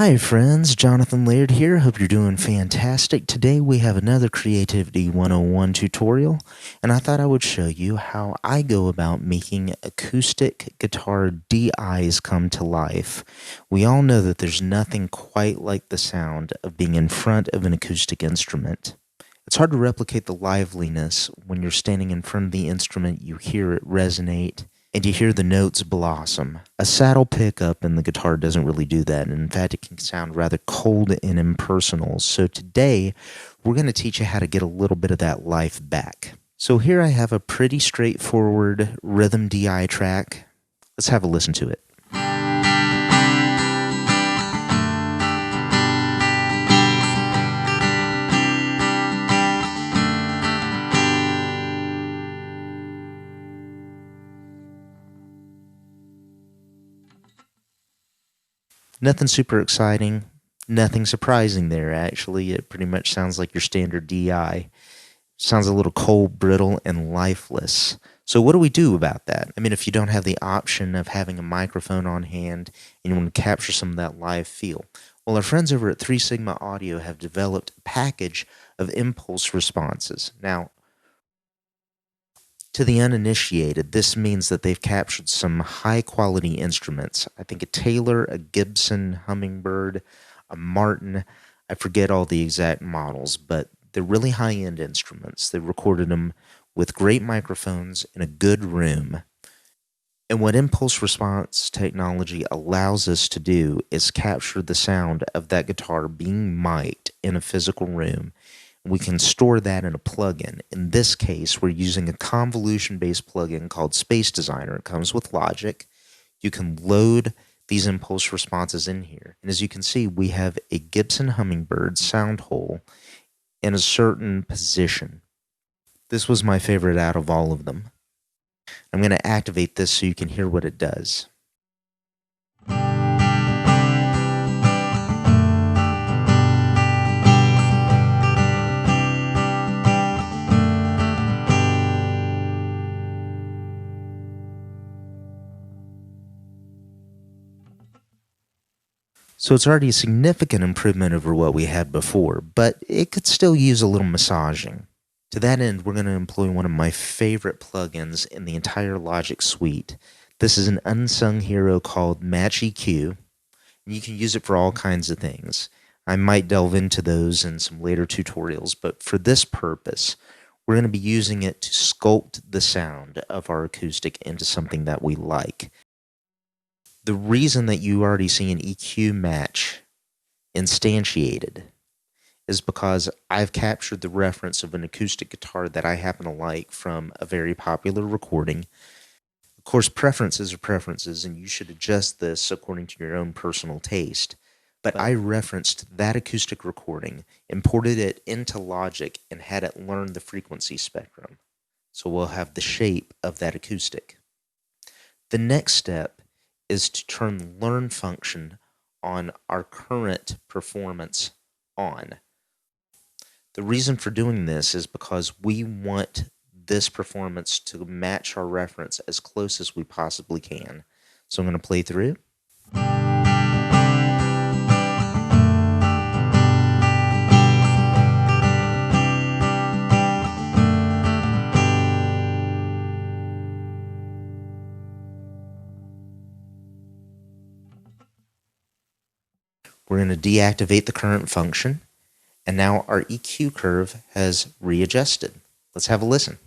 Hi friends, Jonathan Laird here. Hope you're doing fantastic. Today we have another Creativity 101 tutorial, and I thought I would show you how I go about making acoustic guitar DIs come to life. We all know that there's nothing quite like the sound of being in front of an acoustic instrument. It's hard to replicate the liveliness when you're standing in front of the instrument, you hear it resonate, and you hear the notes blossom. A saddle pickup in the guitar doesn't really do that, and in fact it can sound rather cold and impersonal. So today we're going to teach you how to get a little bit of that life back. So here I have a pretty straightforward rhythm DI track. Let's have a listen to it. Nothing super exciting, nothing surprising there actually. It pretty much sounds like your standard DI. Sounds a little cold, brittle, and lifeless. So what do we do about that? I mean, if you don't have the option of having a microphone on hand and you want to capture some of that live feel, well, our friends over at 3 Sigma Audio have developed a package of impulse responses. Now, to the uninitiated, this means that they've captured some high-quality instruments. I think a Taylor, a Gibson Hummingbird, a Martin. I forget all the exact models, but they're really high-end instruments. They recorded them with great microphones in a good room. And what impulse response technology allows us to do is capture the sound of that guitar being mic'd in a physical room. We can store that in a plugin. In this case, we're using a convolution-based plugin called Space Designer. It comes with Logic. You can load these impulse responses in here. And as you can see, we have a Gibson Hummingbird sound hole in a certain position. This was my favorite out of all of them. I'm going to activate this so you can hear what it does. So it's already a significant improvement over what we had before, but it could still use a little massaging. To that end, we're going to employ one of my favorite plugins in the entire Logic suite. This is an unsung hero called Match EQ, and you can use it for all kinds of things. I might delve into those in some later tutorials, but for this purpose, we're going to be using it to sculpt the sound of our acoustic into something that we like. The reason that you already see an EQ match instantiated is because I've captured the reference of an acoustic guitar that I happen to like from a very popular recording. Of course, preferences are preferences, and you should adjust this according to your own personal taste. But I referenced that acoustic recording, imported it into Logic, and had it learn the frequency spectrum. So we'll have the shape of that acoustic. The next step is to turn the learn function on our current performance on. The reason for doing this is because we want this performance to match our reference as close as we possibly can. So I'm going to play through. We're going to deactivate the current function, and now our EQ curve has readjusted. Let's have a listen.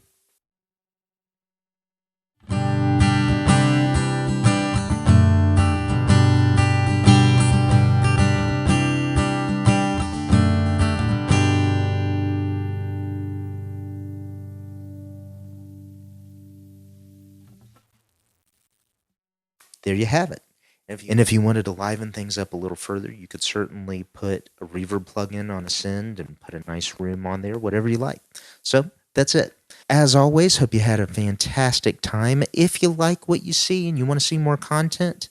There you have it. And if you wanted to liven things up a little further, you could certainly put a reverb plugin on a send and put a nice room on there, whatever you like. So that's it. As always, hope you had a fantastic time. If you like what you see and you want to see more content,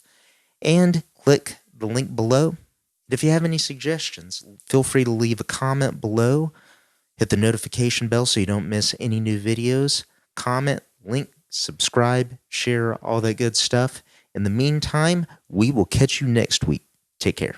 and click the link below. If you have any suggestions, feel free to leave a comment below. Hit the notification bell so you don't miss any new videos. Comment, link, subscribe, share, all that good stuff. In the meantime, we will catch you next week. Take care.